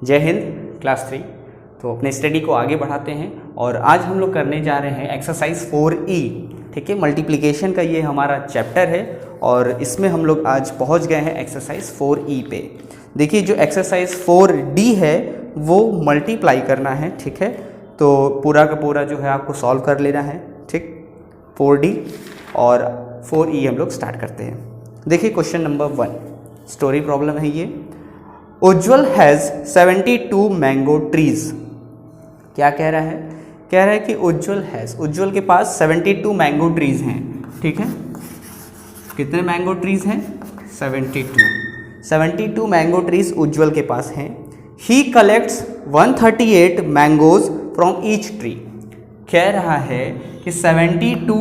जय हिंद क्लास 3। तो अपने स्टडी को आगे बढ़ाते हैं और आज हम लोग करने जा रहे हैं एक्सरसाइज 4E। ठीक है, मल्टीप्लिकेशन का ये हमारा चैप्टर है और इसमें हम लोग आज पहुंच गए हैं एक्सरसाइज 4E पे। देखिए जो एक्सरसाइज 4D है वो मल्टीप्लाई करना है। ठीक है, तो पूरा का पूरा जो है आपको सॉल्व कर लेना है। ठीक, 4D और 4E हम लोग स्टार्ट करते हैं। देखिए क्वेश्चन नंबर 1 स्टोरी प्रॉब्लम है ये। उज्ज्वल हैज़ 72 मैंगो ट्रीज। क्या कह रहा है? कह रहा है कि उज्ज्वल के पास 72 मैंगो ट्रीज हैं। ठीक है, कितने मैंगो ट्रीज हैं? 72 मैंगो ट्रीज उज्ज्वल के पास हैं। He collects 138 mangoes from each tree. कह रहा है कि 72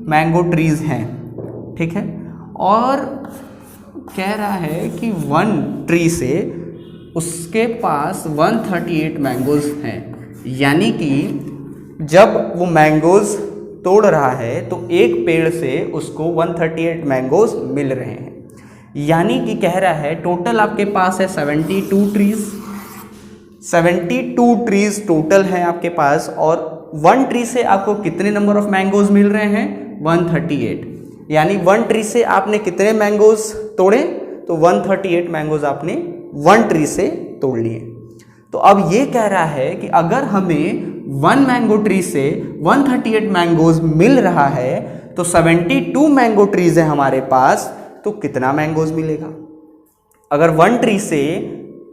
मैंगो ट्रीज हैं। ठीक है, और कह रहा है कि 1 ट्री से उसके पास 138 मैंगोज हैं। यानी कि जब वो मैंगोज तोड़ रहा है तो एक पेड़ से उसको 138 मैंगोज मिल रहे हैं। यानी कि कह रहा है टोटल आपके पास है 72 ट्रीज। 72 ट्रीज टोटल हैं आपके पास और 1 ट्री से आपको कितने नंबर ऑफ मैंगोज मिल रहे हैं? 138। यानी 1 ट्री से आपने कितने मैंगोज तोड़े? तो 138 मैंगोज आपने 1 ट्री से तोड़ लिए। तो अब ये कह रहा है कि अगर हमें 1 मैंगो ट्री से 138 मैंगोज मिल रहा है तो 72 मैंगो ट्रीज है हमारे पास, तो कितना मैंगोज मिलेगा? अगर 1 ट्री से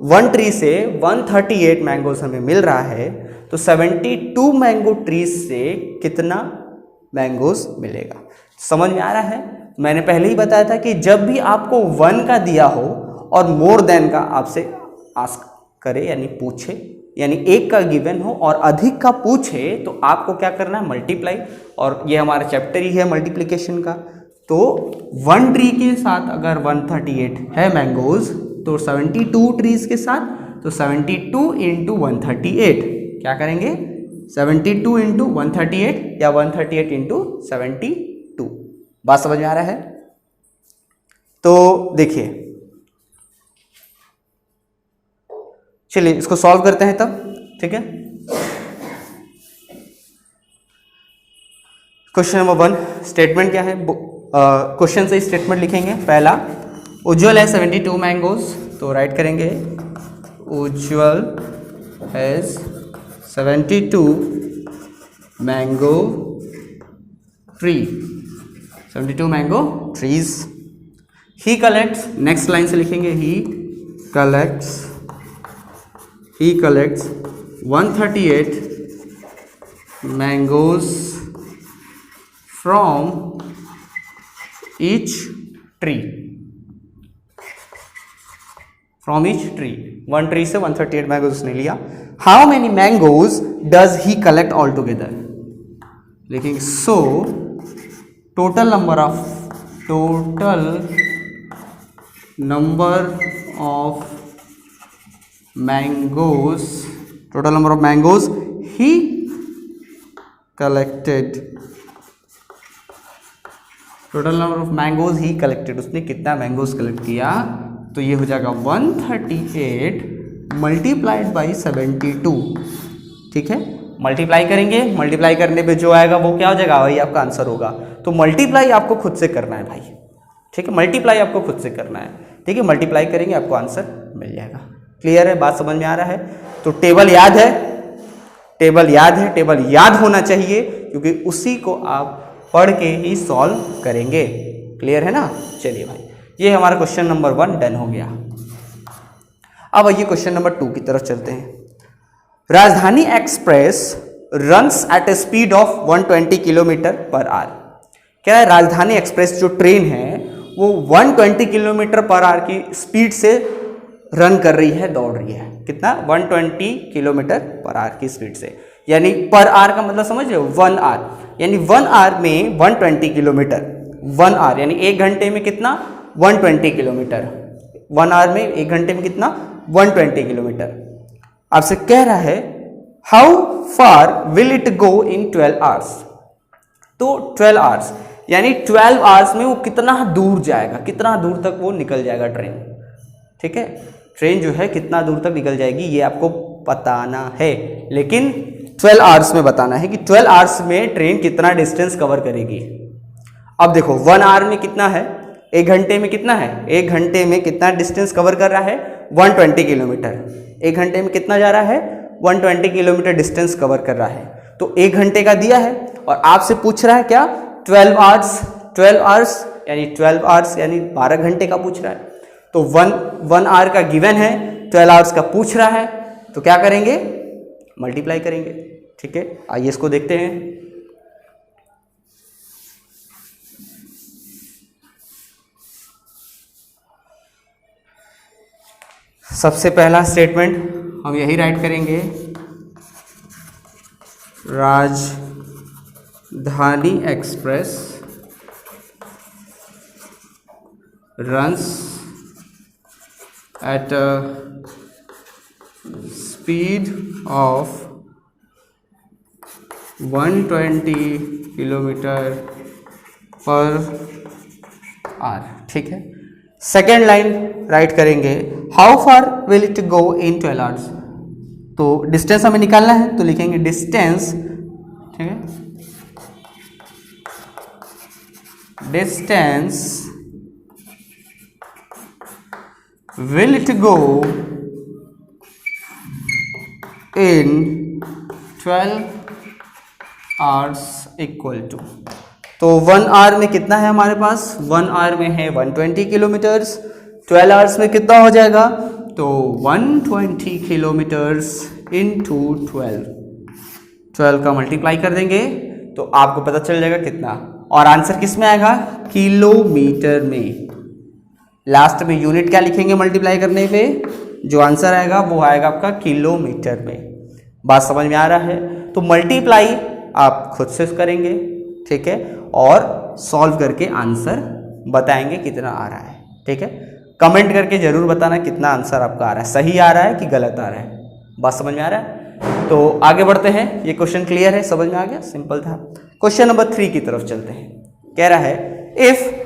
138 मैंगोज हमें मिल रहा है तो 72 मैंगो ट्रीज से कितना मैंगोज मिलेगा? समझ में आ रहा है? मैंने पहले ही बताया था कि जब भी आपको 1 का दिया हो और मोर देन का आपसे आस्क करे यानी पूछे, यानी 1 का गिवन हो और अधिक का पूछे तो आपको क्या करना है? मल्टीप्लाई। और ये हमारा चैप्टर ही है मल्टीप्लिकेशन का। तो 1 ट्री के साथ अगर 138 है मैंगोज तो 72 ट्रीज के साथ तो 72 इंटू 138 क्या करेंगे? 72 इंटू 138 या 138 इंटू 72। बात समझ में आ रहा है? तो देखिए, चलिए इसको सॉल्व करते हैं तब। ठीक है, क्वेश्चन नंबर 1 स्टेटमेंट क्या है? क्वेश्चन से स्टेटमेंट लिखेंगे। पहला, उज्ज्वल है 72 मैंगोज, तो राइट करेंगे Ujjwal has 72 mango tree, 72 mango trees. He collects, next line से लिखेंगे he collects 138 mangoes from each tree. 1 tree से 138 मैंगोज उसने लिया। How many mangoes does he collect all together? लिखेंगे so total number of mangoes he collected, उसने कितना mangoes collect किया? तो ये हो जाएगा 138 मल्टीप्लाइड बाई 72। ठीक है, मल्टीप्लाई करेंगे, मल्टीप्लाई करने पे जो आएगा वो क्या हो जाएगा? वही आपका आंसर होगा। तो मल्टीप्लाई आपको खुद से करना है भाई। ठीक है, मल्टीप्लाई आपको खुद से करना है। ठीक है, मल्टीप्लाई करेंगे आपको आंसर मिल जाएगा। क्लियर है? बात समझ में आ रहा है? तो टेबल याद है, टेबल याद होना चाहिए क्योंकि उसी को आप पढ़ के ही सॉल्व करेंगे। क्लियर है ना? चलिए भाई, ये हमारा क्वेश्चन नंबर 1 डन हो गया। अब आइए क्वेश्चन नंबर 2 की तरफ चलते हैं। राजधानी express runs at A speed of 120 kilometre per hour. क्या है? राजधानी एक्सप्रेस जो ट्रेन है वो 120 किलोमीटर पर आवर की स्पीड से रन कर रही है, दौड़ रही है। कितना? 120 किलोमीटर पर आवर की स्पीड से। यानी पर आवर का मतलब समझ रहे हो? 1 आवर, यानी 1 आवर में 120 किलोमीटर। 1 आवर यानी 1 घंटे में कितना? 120 किलोमीटर। 1 आवर में 1 घंटे में कितना? 120 किलोमीटर। आपसे कह रहा है how far will it go in 12 hours. तो 12 आवर्स यानी 12 आवर्स में वो कितना दूर जाएगा, कितना दूर तक वो निकल जाएगा ट्रेन। ठीक है, ट्रेन जो है कितना दूर तक निकल जाएगी ये आपको बताना है, लेकिन 12 आवर्स में बताना है कि 12 आवर्स में ट्रेन कितना डिस्टेंस कवर करेगी। अब देखो 1 आवर में कितना है, 1 घंटे में कितना है, 1 घंटे में कितना डिस्टेंस कवर कर रहा है 120 किलोमीटर। 1 घंटे में कितना जा रहा है 120 किलोमीटर डिस्टेंस कवर कर रहा है। तो 1 घंटे का दिया है और आपसे पूछ रहा है क्या 12 आवर्स, 12 आवर्स यानी 12 आवर्स यानी 12 घंटे का पूछ रहा है। तो 1 आवर का गिवन है, 12 आवर्स का पूछ रहा है, तो क्या करेंगे मल्टीप्लाई करेंगे। ठीक है, आइए इसको देखते हैं। सबसे पहला स्टेटमेंट हम यही राइट करेंगे, राजधानी express runs at a speed of 120 kilometre per hour. ठीक है, सेकेंड लाइन राइट करेंगे, how far will it go in 12 hours. तो डिस्टेंस हमें निकालना है तो लिखेंगे डिस्टेंस, ठीक है, distance will it go in 12 hours equal to, तो 1 आवर में कितना है हमारे पास, 1 आवर में है 120 किलोमीटर्स, 12 आवर्स में कितना हो जाएगा, तो 120 किलोमीटर्स इंटू 12 का मल्टीप्लाई कर देंगे तो आपको पता चल जाएगा कितना, और आंसर किस में आएगा किलोमीटर में। लास्ट में यूनिट क्या लिखेंगे मल्टीप्लाई करने पे, जो आंसर आएगा वो आएगा आपका किलोमीटर में। बात समझ में आ रहा है, तो मल्टीप्लाई आप खुद से करेंगे, ठीक है, और सॉल्व करके आंसर बताएंगे कितना आ रहा है। ठीक है, कमेंट करके जरूर बताना कितना आंसर आपका आ रहा है, सही आ रहा है कि गलत आ रहा है। बात समझ में आ रहा है, तो आगे बढ़ते हैं। ये क्वेश्चन क्लियर है, समझ में आ गया, सिंपल था। क्वेश्चन नंबर 3 की तरफ चलते हैं। कह रहा है if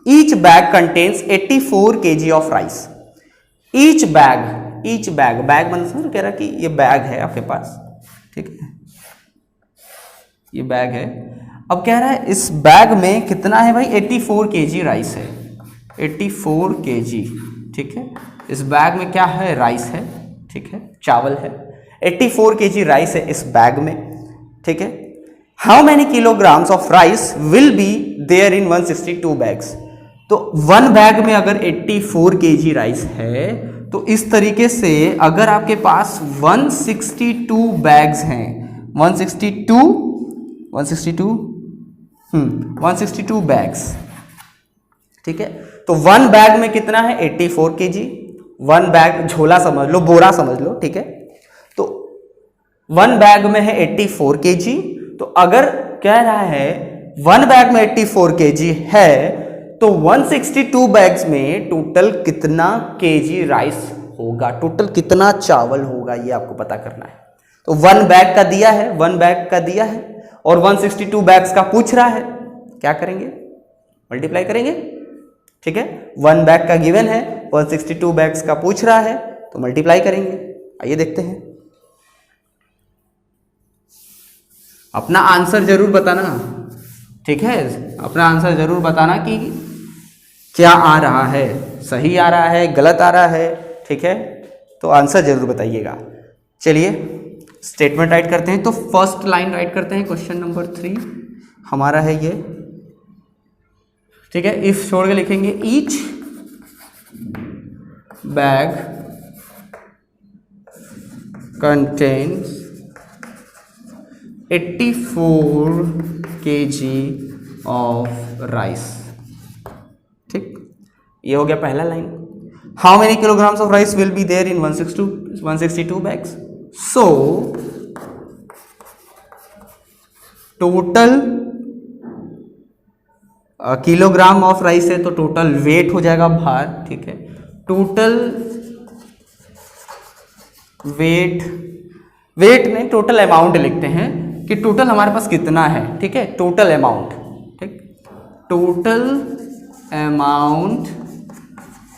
each bag contains 84 kg of rice, each bag मतलब कह रहा कि ये बैग है आपके पास, ठीक है, ये बैग है। अब कह रहा है इस बैग में कितना है भाई 84 kg राइस है, 84 kg, ठीक है, इस बैग में क्या है राइस है, ठीक है, चावल है, 84 kg राइस है इस बैग में, ठीक है। How many kilograms of rice will be there in 162 bags, तो 1 बैग में अगर 84 kg राइस है तो इस तरीके से अगर आपके पास 162 बैग्स हैं, 162 बैग्स, ठीक है, तो 1 बैग में कितना है 84 kg, 1 बैग झोला समझ लो, बोरा समझ लो, ठीक है, तो 1 बैग में है 84 kg, तो अगर कह रहा है 1 बैग में 84 kg है तो 162 बैग्स में टोटल कितना केजी राइस होगा, टोटल कितना चावल होगा, ये आपको पता करना है। तो 1 बैग का दिया है, 1 बैग का दिया है और 162 बैग्स का पूछ रहा है, क्या करेंगे मल्टीप्लाई करेंगे, ठीक है, 1 बैग का गिवन है, 162 बैग्स का पूछ रहा है तो मल्टीप्लाई करेंगे। आइए देखते हैं, अपना आंसर जरूर बताना, ठीक है, अपना आंसर जरूर बताना कि क्या आ रहा है, सही आ रहा है गलत आ रहा है, ठीक है, तो आंसर जरूर बताइएगा। चलिए स्टेटमेंट राइट करते हैं, तो फर्स्ट लाइन राइट करते हैं, क्वेश्चन नंबर 3 हमारा है ये, ठीक है, इफ छोड़ के लिखेंगे each bag contains 84 kg of rice, ठीक, ये हो गया पहला line. How many kilograms of rice will be there in 162 bags, so total kilogram of rice है तो टोटल वेट हो जाएगा भार, ठीक है, टोटल वेट में टोटल अमाउंट लिखते हैं कि टोटल हमारे पास कितना है, ठीक है, टोटल अमाउंट, ठीक, total amount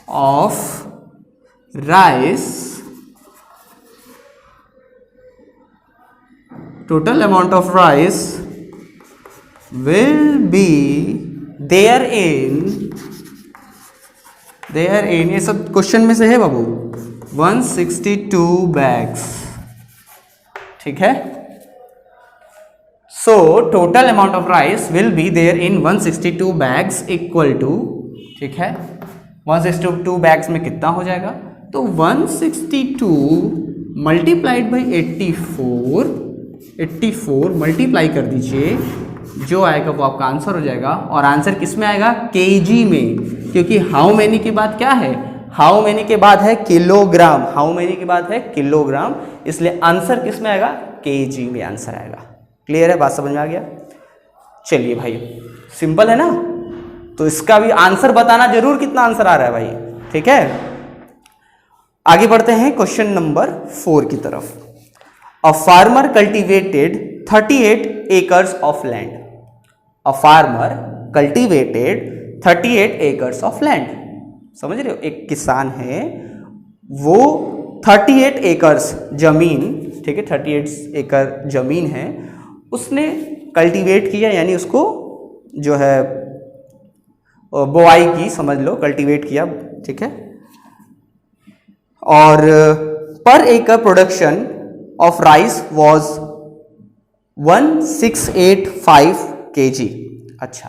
of rice, total amount of rice will be therein, ये सब क्वेश्चन में से है बाबू, 162 बैग्स, ठीक है। So total amount of rice will be there in 162 bags equal to, ठीक है, 162 बैग्स में कितना हो जाएगा, तो 162 मल्टीप्लाइड बाई 84 मल्टीप्लाई कर दीजिए, जो आएगा वो आपका आंसर हो जाएगा। और आंसर किस में आएगा, केजी में, क्योंकि हाउ मेनी के बाद क्या है, हाउ मेनी के बाद है किलोग्राम, हाउ मेनी के बाद है किलोग्राम, इसलिए आंसर किस में आएगा, केजी में आंसर आएगा। क्लियर है, बात समझ में आ गया। चलिए भाई, सिंपल है ना, तो इसका भी आंसर बताना जरूर कितना आंसर आ रहा है भाई, ठीक है। आगे बढ़ते हैं क्वेश्चन नंबर 4 की तरफ। A farmer cultivated 38 acres of land, a farmer cultivated 38 acres of land, समझ रहे हो, एक किसान है, वो 38 एकर्स जमीन, ठीक है, 38 एकड़ जमीन है, उसने कल्टीवेट किया, यानी उसको जो है बोआई की, समझ लो, कल्टीवेट किया, ठीक है। और पर एकड़ production of rice was 1685 kg। अच्छा,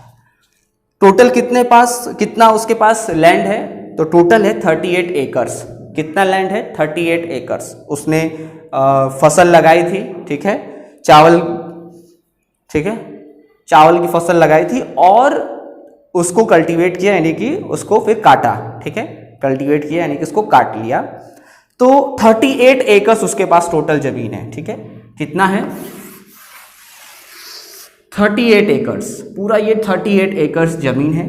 टोटल कितना उसके पास लैंड है, तो टोटल है 38 एकर्स। कितना लैंड है, 38 एकर्स। उसने फसल लगाई थी, ठीक है, चावल, ठीक है, चावल की फसल लगाई थी और उसको कल्टीवेट किया, यानी कि उसको फिर काटा, ठीक है, कल्टीवेट किया यानी कि उसको काट लिया। तो 38 एकर्स उसके पास टोटल जमीन है, ठीक है। कितना है, 38 एकर्स, पूरा ये 38 एकर्स जमीन है।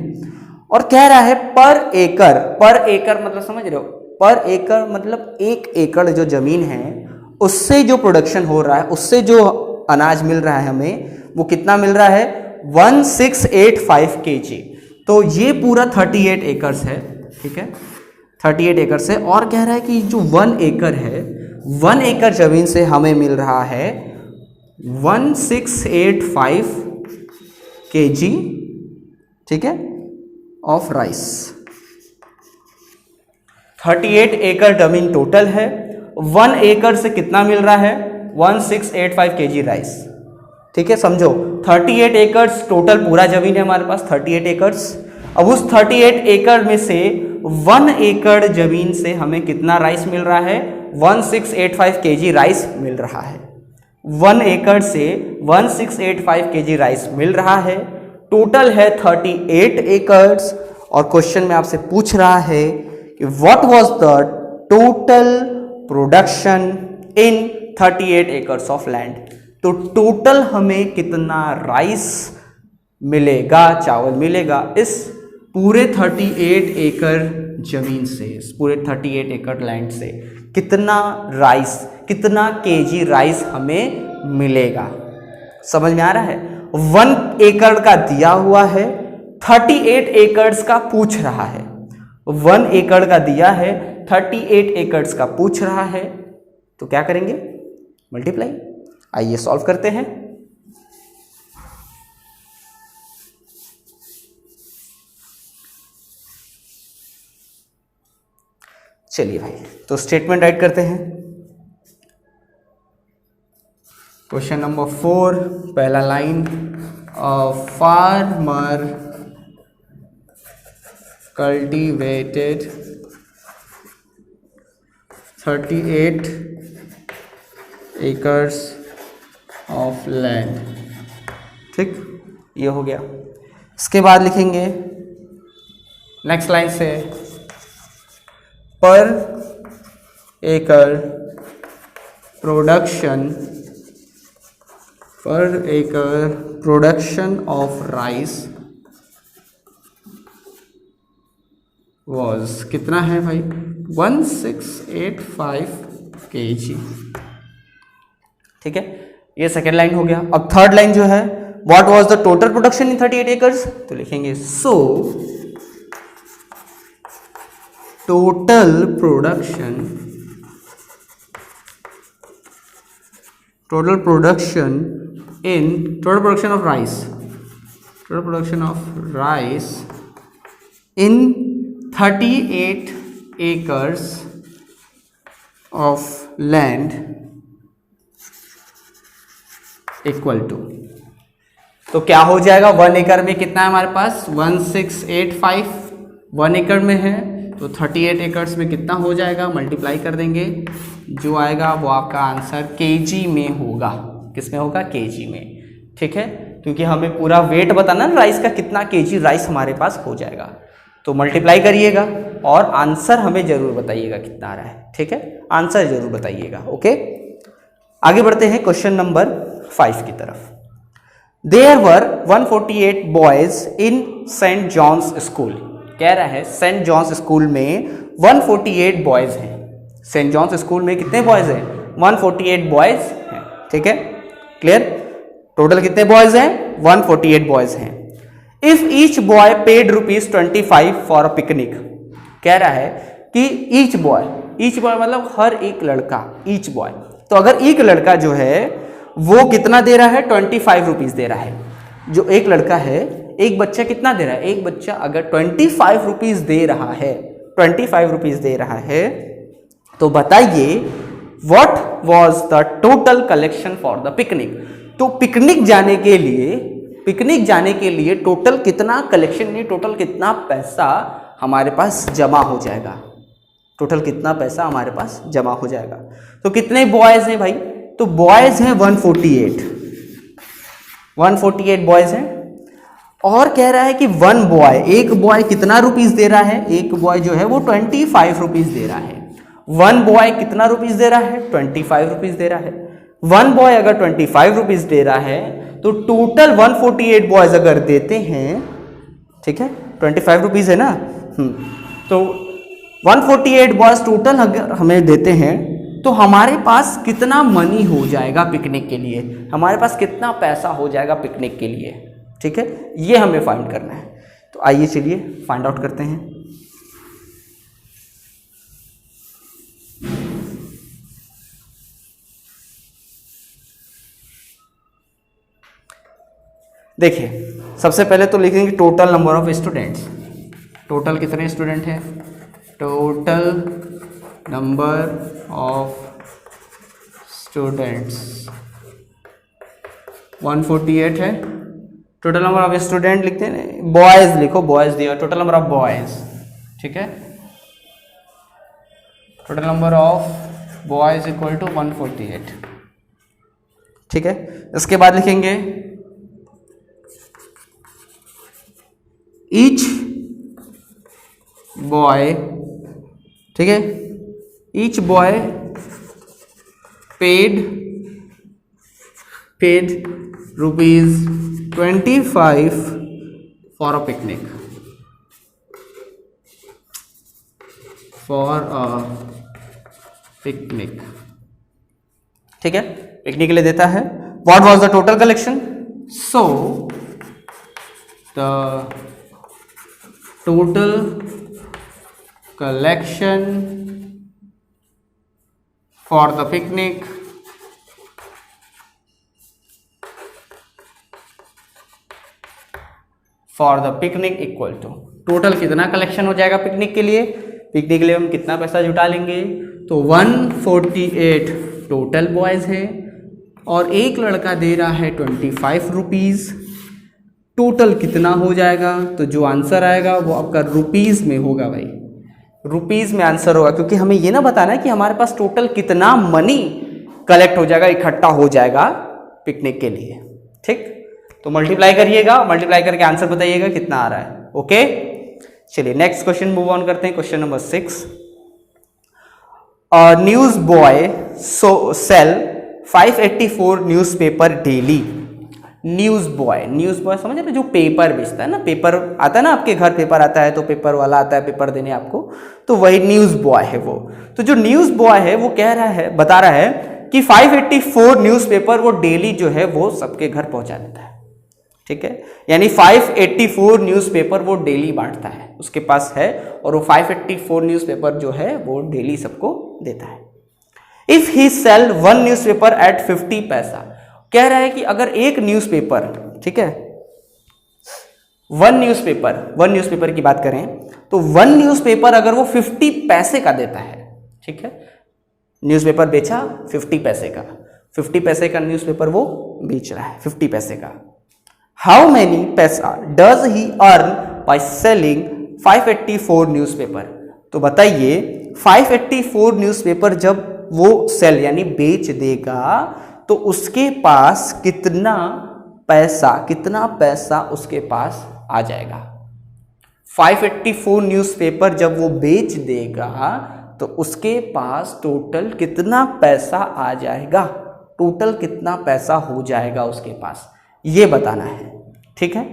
और कह रहा है पर एकड़ मतलब समझ रहे हो, पर एकड़ मतलब 1 एकड़ जो जमीन है उससे जो प्रोडक्शन हो रहा है, उससे जो अनाज मिल रहा है हमें, वो कितना मिल रहा है, 1685 kg। तो ये पूरा 38 एकर्स है, ठीक है, 38 एकड़ से। और कह रहा है कि जो 1 एकड़ है, 1 एकड़ जमीन से हमें मिल रहा है 1685 kg, ठीक है, ऑफ राइस। 38 एकड़ जमीन टोटल है, 1 एकड़ से कितना मिल रहा है, 1685 kg राइस, ठीक है, समझो। 38 एकर्स टोटल पूरा जमीन है हमारे पास, 38 एकर्स। अब उस 38 एकड़ में से 1 एकड़ जमीन से हमें कितना राइस मिल रहा है, 1685 kg राइस मिल रहा है। 1 एकड़ से 1685 kg राइस मिल रहा है, टोटल है 38 एकर्स। और क्वेश्चन में आपसे पूछ रहा है कि what was the total production in 38 acres of land. तो टोटल हमें कितना राइस मिलेगा, चावल मिलेगा इस पूरे 38 एकड़ जमीन से, इस पूरे 38 एकड़ लैंड से कितना राइस, कितना केजी राइस हमें मिलेगा। समझ में आ रहा है, 1 एकड़ का दिया हुआ है, 38 एकड़्स का पूछ रहा है। 1 एकड़ का दिया है, 38 एकड़्स का पूछ रहा है, तो क्या करेंगे, मल्टीप्लाई। आइए सॉल्व करते हैं। चलिए भाई, तो स्टेटमेंट राइट करते हैं। क्वेश्चन नंबर 4, पहला line, farmer cultivated 38 acres of land, ठीक, ये हो गया। इसके बाद लिखेंगे नेक्स्ट लाइन से, पर एकड़ प्रोडक्शन ऑफ राइस वाज, कितना है भाई, 1685 kg, ठीक है, ये सेकेंड लाइन हो गया। अब थर्ड लाइन जो है, what was the total production in 38 acres, तो लिखेंगे so total production of rice in 38 acres of land equal to, तो क्या हो जाएगा 1 एकड़ में कितना है हमारे पास 1685, 1 एकड़ में है तो 38 एकर्स में कितना हो जाएगा, मल्टीप्लाई कर देंगे, जो आएगा वो आपका आंसर केजी में होगा। किस में होगा, केजी में। ठीक है, क्योंकि हमें पूरा वेट बताना ना राइस का, कितना केजी राइस हमारे पास हो जाएगा। तो मल्टीप्लाई करिएगा और आंसर हमें जरूर बताइएगा कितना आ रहा है। ठीक है, आंसर जरूर बताइएगा। ओके, आगे बढ़ते हैं क्वेश्चन नंबर 5 की तरफ। There were 148 boys in saint John's school. कह रहा है सेंट जॉन्स स्कूल में 148 बॉयज हैं। सेंट जॉन्स स्कूल में कितने बॉयज हैं, 148 बॉयज हैं। ठीक है, क्लियर। टोटल कितने बॉयज हैं, 148 बॉयज हैं। If each boy paid ₹25 for a picnic. कह रहा है कि ईच बॉय मतलब हर एक लड़का, ईच बॉय, तो अगर एक लड़का जो है वो कितना दे रहा है, 25 रुपीज दे रहा है। जो एक लड़का है, एक बच्चा कितना दे रहा है, एक बच्चा अगर 25 रुपीज दे रहा है, 25 रुपीज दे रहा है, तो बताइए what was the total collection for the picnic. तो पिकनिक जाने के लिए टोटल कितना कलेक्शन, नहीं टोटल कितना पैसा हमारे पास जमा हो जाएगा, टोटल कितना पैसा हमारे पास जमा हो जाएगा। तो कितने बॉयज हैं भाई, तो बॉयज हैं 148 बॉयज हैं। और कह रहा है कि एक बॉय कितना रुपीस दे रहा है, एक बॉय जो है वो 25 रुपीस दे रहा है। वन बॉय कितना रुपीस दे रहा है, 25 रुपीस दे रहा है। वन बॉय अगर 25 रुपीस दे रहा है तो टोटल 148 बॉयज अगर देते हैं, ठीक है, 25 रुपीज है ना, तो 148 बॉयज टोटल अगर हमें देते हैं तो हमारे पास कितना मनी हो जाएगा पिकनिक के लिए, हमारे पास कितना पैसा हो जाएगा पिकनिक के लिए। ठीक है, ये हमें फाइंड करना है। तो आइए चलिए फाइंड आउट करते हैं। देखिए, सबसे पहले तो लिखेंगे total number of students. Total कितने स्टूडेंट हैं, टोटल नंबर ऑफ स्टूडेंट्स 148 है। टोटल नंबर ऑफ स्टूडेंट लिखते हैं, बॉयज लिखो, बॉयज दिया, टोटल नंबर ऑफ बॉयज। ठीक है, total number of boys equal to 148। ठीक है, इसके बाद लिखेंगे ईच बॉय, ठीक है, each boy paid ₹25 for a picnic, ठीक है, पिकनिक के लिए देता है। What was the total collection, so the total collection for the picnic equal to, total कितना कलेक्शन हो जाएगा पिकनिक के लिए, पिकनिक के लिए हम कितना पैसा जुटा लेंगे, तो 148 टोटल बॉयज है और एक लड़का दे रहा है 25 रुपीज़। टोटल कितना हो जाएगा, तो जो आंसर आएगा वो आपका रुपीज़ में होगा भाई, रुपीज़ में आंसर होगा, क्योंकि हमें ये ना बताना है कि हमारे पास टोटल कितना मनी कलेक्ट हो जाएगा, इकट्ठा हो जाएगा पिकनिक के लिए। ठीक, तो मल्टीप्लाई करिएगा, मल्टीप्लाई करके आंसर बताइएगा कितना आ रहा है। ओके, चलिए नेक्स्ट क्वेश्चन मूव ऑन करते हैं। Question number 6, news boy sell 584 newspaper daily. News boy समझ रहे, जो पेपर बेचता है ना, पेपर आता है ना आपके घर, पेपर आता है तो पेपर वाला आता है पेपर देने आपको, तो वही न्यूज़ बॉय है वो। तो जो न्यूज़ बॉय है वो बता रहा है कि 584 न्यूज़पेपर वो डेली जो है वो सबके घर पहुंचा देता है। ठीक है, यानी 584 न्यूज़पेपर वो डेली बांटता है, उसके पास है, और वो 584 न्यूज़पेपर जो है वो डेली सबको देता है। If he sell one newspaper at 50 paisa, कह रहा है कि अगर एक न्यूज़पेपर, ठीक है, वन न्यूज़पेपर की बात करें तो वन न्यूज़पेपर अगर वो 50 पैसे का देता है, ठीक है, न्यूज़पेपर बेचा 50 पैसे का, 50 पैसे का न्यूज़पेपर वो बेच रहा है 50 पैसे का। हाउ मैनी पैसा does he earn by selling 584 newspaper, तो बताइए 584 न्यूज़पेपर जब वो सेल यानी बेच देगा तो उसके पास कितना पैसा उसके पास आ जाएगा। 584 न्यूज़पेपर जब वो बेच देगा तो उसके पास टोटल कितना पैसा आ जाएगा, टोटल कितना पैसा हो जाएगा उसके पास, ये बताना है। ठीक है,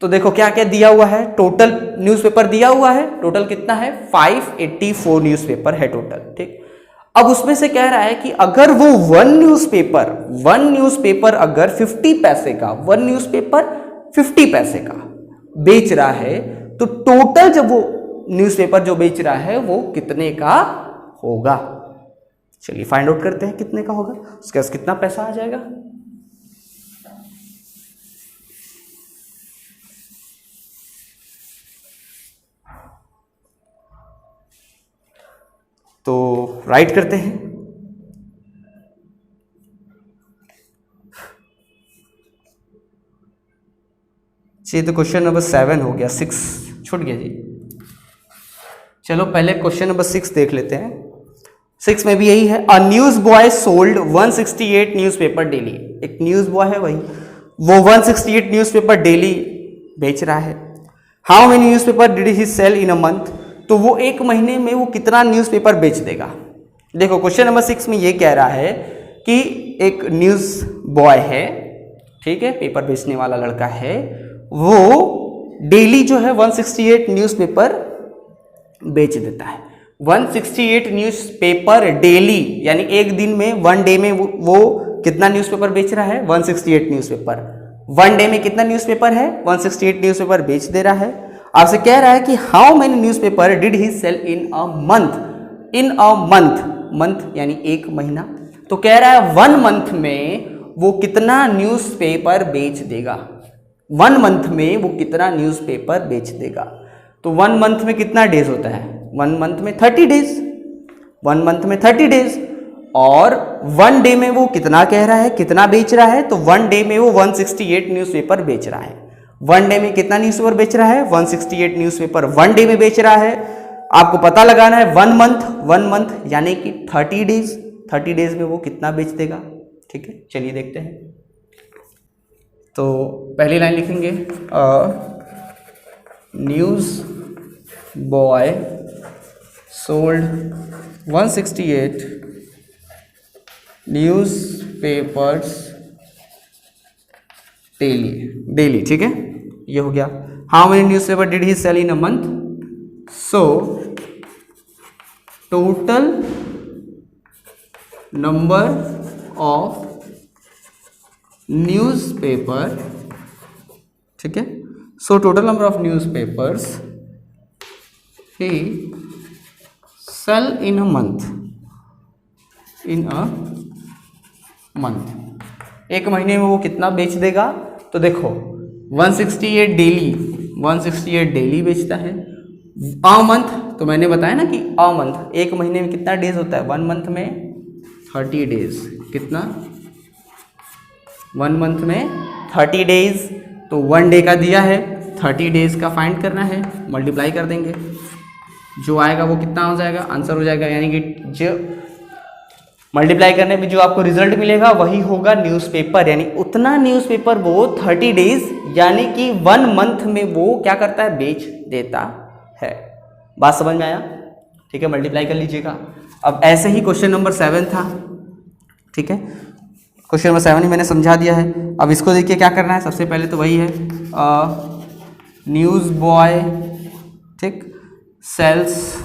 तो देखो क्या क्या दिया हुआ है, टोटल न्यूज़पेपर दिया हुआ है, टोटल कितना है 584 न्यूज़पेपर है टोटल। ठीक, अब उसमें से कह रहा है कि अगर वो वन न्यूज़पेपर अगर 50 पैसे का, वन न्यूज़पेपर 50 पैसे का बेच रहा है तो टोटल जब वो न्यूज़पेपर जो बेच रहा है वो कितने का होगा। चलिए फाइंड आउट करते हैं कितने का होगा, उसके पास कितना पैसा आ जाएगा। तो राइट करते हैं, चलिए तो क्वेश्चन नंबर 7 हो गया, 6 छूट गया जी। चलो पहले क्वेश्चन नंबर 6 देख लेते हैं। 6 में भी यही है, a news boy sold 168 newspaper daily. एक न्यूज बॉय है वही, वो 168 न्यूज़पेपर डेली बेच रहा है। How many newspaper did he sell in a month, तो वो एक महीने में वो कितना न्यूज़पेपर बेच देगा। देखो क्वेश्चन नंबर 6 में ये कह रहा है कि एक न्यूज बॉय है, ठीक है, पेपर बेचने वाला लड़का है, वो डेली जो है 168 न्यूज़पेपर बेच देता है। 168 न्यूज़पेपर डेली, यानी एक दिन में, वन डे में वो कितना न्यूज़पेपर बेच रहा है, 168 न्यूज़पेपर। वन डे में कितना न्यूज़पेपर है, 168 न्यूज़पेपर बेच दे रहा है। आपसे कह रहा है कि how many newspaper did he sell in a month, in a month यानी एक महीना। तो कह रहा है वन मंथ में वो कितना न्यूज़पेपर बेच देगा, वन मंथ में वो कितना न्यूज़पेपर बेच देगा। तो वन मंथ में कितना डेज होता है, वन मंथ में 30 डेज, वन मंथ में 30 डेज, और वन डे में वो कितना कह रहा है, कितना बेच रहा है, तो वन डे में वो 168 न्यूज़पेपर बेच रहा है। वन डे में कितना न्यूज़पेपर बेच रहा है, 168 न्यूज़पेपर वन डे में बेच रहा है। आपको पता लगाना है वन मंथ यानी कि 30 डेज, 30 डेज में वो कितना बेच देगा। ठीक है, चलिए देखते हैं। तो पहली लाइन लिखेंगे, news boy sold 168 newspapers daily. ठीक है, ये हो गया। How many newspaper did he sell in a month, so total number of newspaper, ठीक है, so total number of newspapers he sell in a month, एक महीने में वो कितना बेच देगा। तो देखो 168 डेली बेचता है। अ मंथ, तो मैंने बताया ना कि अ मंथ एक महीने में कितना डेज होता है, वन मंथ में 30 डेज, कितना, वन मंथ में 30 डेज, तो वन डे का दिया है, 30 डेज का फाइंड करना है, मल्टीप्लाई कर देंगे, जो आएगा वो कितना हो जाएगा, आंसर हो जाएगा, यानी कि जो मल्टीप्लाई करने में जो आपको रिजल्ट मिलेगा वही होगा न्यूज़पेपर, यानी उतना न्यूज़पेपर वो 30 डेज यानी कि वन मंथ में वो क्या करता है, बेच देता है। बात समझ में आया? ठीक है, मल्टीप्लाई कर लीजिएगा। अब ऐसे ही क्वेश्चन नंबर 7 था, ठीक है, क्वेश्चन नंबर 7 ही मैंने समझा दिया है। अब इसको देखिए क्या करना है, सबसे पहले तो वही है, न्यूज़ बॉय, ठीक, सेल्स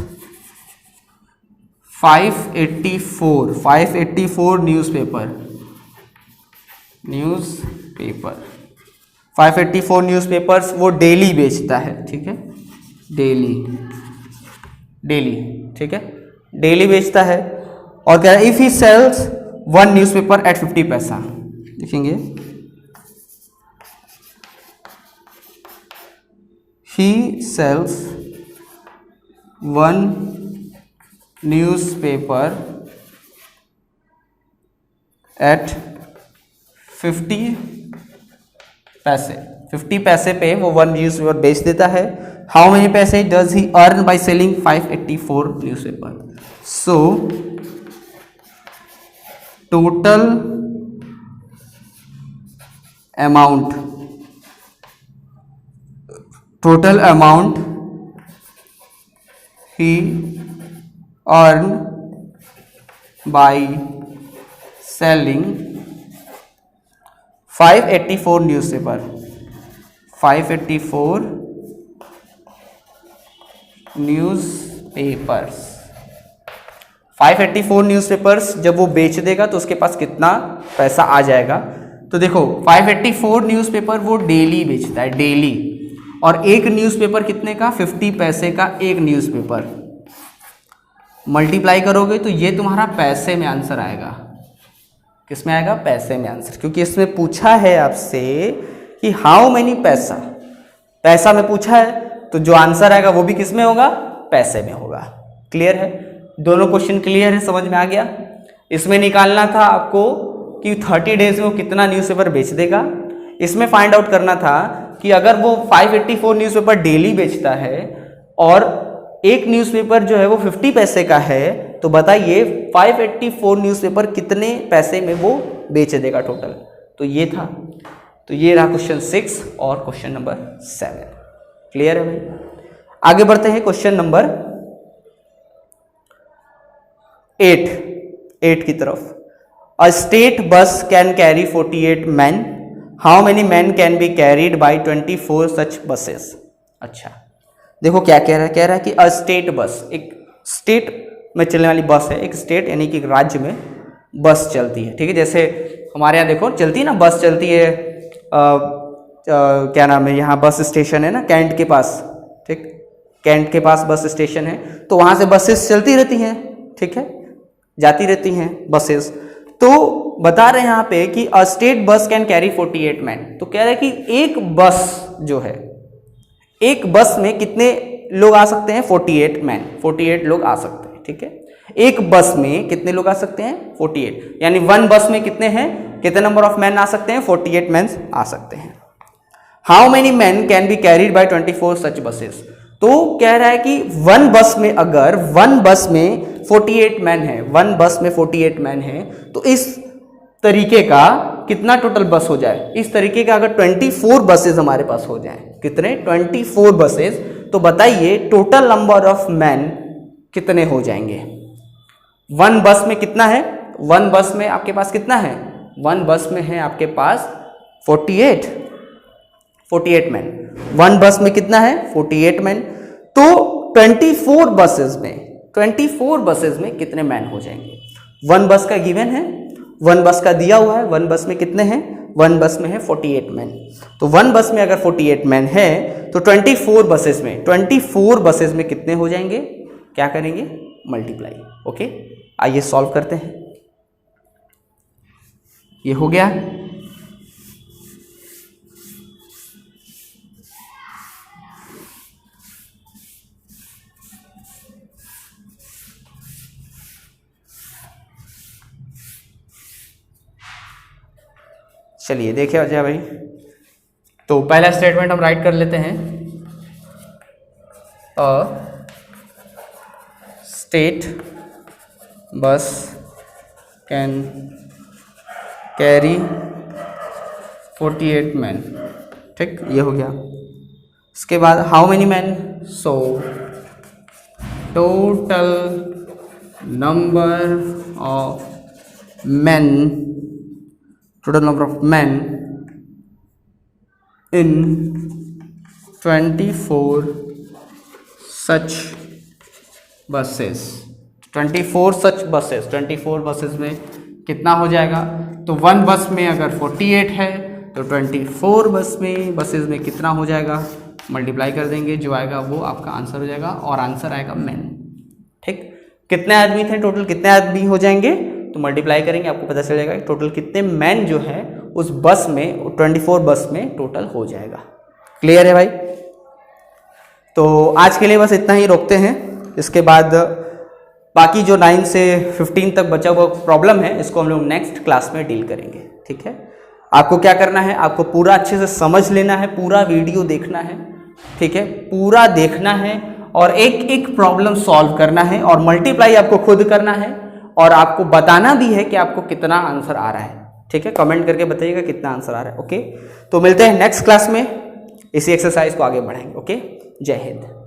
584 न्यूज़पेपर, 584 न्यूज़पेपर्स वो डेली बेचता है, ठीक है, डेली, ठीक है, डेली बेचता है। और कह रहा है if he sells 1 newspaper at 50 paisa, लिखेंगे he sells 1 newspaper at 50 पैसे, 50 पैसे पे वो 1 न्यूज़पेपर बेच देता है। हाउ मेनी पैसे does he earn by selling 584 newspaper? So total amount he earned by selling 584 newspaper, 584 newspapers जब वो बेच देगा तो उसके पास कितना पैसा आ जाएगा? तो देखो 584 न्यूज़पेपर वो डेली बेचता है, डेली, और एक न्यूज़पेपर कितने का? 50 पैसे का एक न्यूज़पेपर। मल्टीप्लाई करोगे तो ये तुम्हारा पैसे में आंसर आएगा। किस में आएगा? पैसे में आंसर, क्योंकि इसमें पूछा है आपसे कि हाउ मेनी पैसा में पूछा है, तो जो आंसर आएगा वो भी किस में होगा? पैसे में होगा। क्लियर है? दोनों क्वेश्चन क्लियर है, समझ में आ गया? इसमें निकालना था आपको कि 30 डेज में वो कितना न्यूज़पेपर बेच देगा। इसमें फाइंड आउट करना था कि अगर वो 584 न्यूज़पेपर डेली बेचता है और एक न्यूज़पेपर जो है वो 50 पैसे का है, तो बताइए 584 न्यूज़पेपर कितने पैसे में वो बेच देगा टोटल? तो ये था। तो ये रहा क्वेश्चन 6 और क्वेश्चन नंबर 7। क्लियर है भाई? आगे बढ़ते हैं क्वेश्चन नंबर 8 की तरफ। A state bus can carry 48 man, how many man can be carried by 24 such buses? अच्छा, देखो क्या कह रहा है कि अ स्टेट बस, एक स्टेट में चलने वाली बस है, एक स्टेट यानी कि एक राज्य में बस चलती है, ठीक है। जैसे हमारे यहाँ देखो चलती है ना, बस चलती है, क्या नाम है, यहाँ बस स्टेशन है ना कैंट के पास, ठीक, कैंट के पास बस स्टेशन है, तो वहाँ से बसेस चलती रहती हैं, ठीक है, जाती रहती हैं बसेस। तो बता रहे हैं यहाँ पे कि a state bus can carry 48 man. तो कह रहे हैं कि एक बस जो है, एक बस में कितने लोग आ सकते हैं? 48 मैन, 48 लोग आ सकते हैं, ठीक है। एक बस में कितने लोग आ सकते हैं? 48, यानी 1 बस में कितने हैं, कितने नंबर ऑफ मैन आ सकते हैं? 48 मैन आ सकते हैं। How many man can be carried bye 24 such buses? तो कह रहा है कि 1 बस में, अगर 1 बस में 48 मैन है, 1 बस में 48 मैन है, तो इस तरीके का कितना टोटल बस हो जाए? इस तरीके का अगर 24 बसेस हमारे पास हो जाएं, कितने? 24 बसेस, तो बताइए टोटल नंबर ऑफ मैन कितने हो जाएंगे? 1 बस में कितना है? 1 बस में आपके पास कितना है? 1 बस में है आपके पास 48 मैन। 1 बस में कितना है? 48 मैन। तो 24 बसेस में कितने मैन हो जाएंगे? 1 बस का गिवन है, 1 बस का दिया हुआ है, 1 बस में कितने हैं? 1 बस में है 48 मैन। तो 1 बस में अगर 48 मैन है तो 24 बसेस में कितने हो जाएंगे? क्या करेंगे? मल्टीप्लाई। ओके, आइए सॉल्व करते हैं। ये हो गया। चलिए देखे अजय भाई, तो पहला स्टेटमेंट हम राइट कर लेते हैं। A state bus can carry 48 man, ठीक, ये हो गया। इसके बाद how many man? So total number of man, total number of men in 24 such buses। 24 such buses, 24 buses में कितना हो जाएगा? तो 1 बस में अगर 48 है तो 24 बसेज में कितना हो जाएगा, मल्टीप्लाई कर देंगे, जो आएगा वो आपका आंसर हो जाएगा और आंसर आएगा मैन। ठीक, कितने आदमी थे टोटल, कितने आदमी हो जाएंगे, तो मल्टीप्लाई करेंगे आपको पता चल जाएगा टोटल कितने मैन जो है उस बस में 24 बस में टोटल हो जाएगा। क्लियर है भाई? तो आज के लिए बस इतना ही रोकते हैं, इसके बाद बाकी जो 9 से 15 तक बचा हुआ प्रॉब्लम है इसको हम लोग नेक्स्ट क्लास में डील करेंगे। ठीक है, आपको क्या करना है, आपको पूरा अच्छे से समझ लेना है, पूरा वीडियो देखना है। ठीक है, पूरा देखना है और एक एक प्रॉब्लम सॉल्व करना है और मल्टीप्लाई आपको खुद करना है और आपको बताना भी है कि आपको कितना आंसर आ रहा है। ठीक है, कमेंट करके बताइएगा कितना आंसर आ रहा है। ओके, तो मिलते हैं नेक्स्ट क्लास में, इसी एक्सरसाइज को आगे बढ़ाएंगे। ओके, जय हिंद।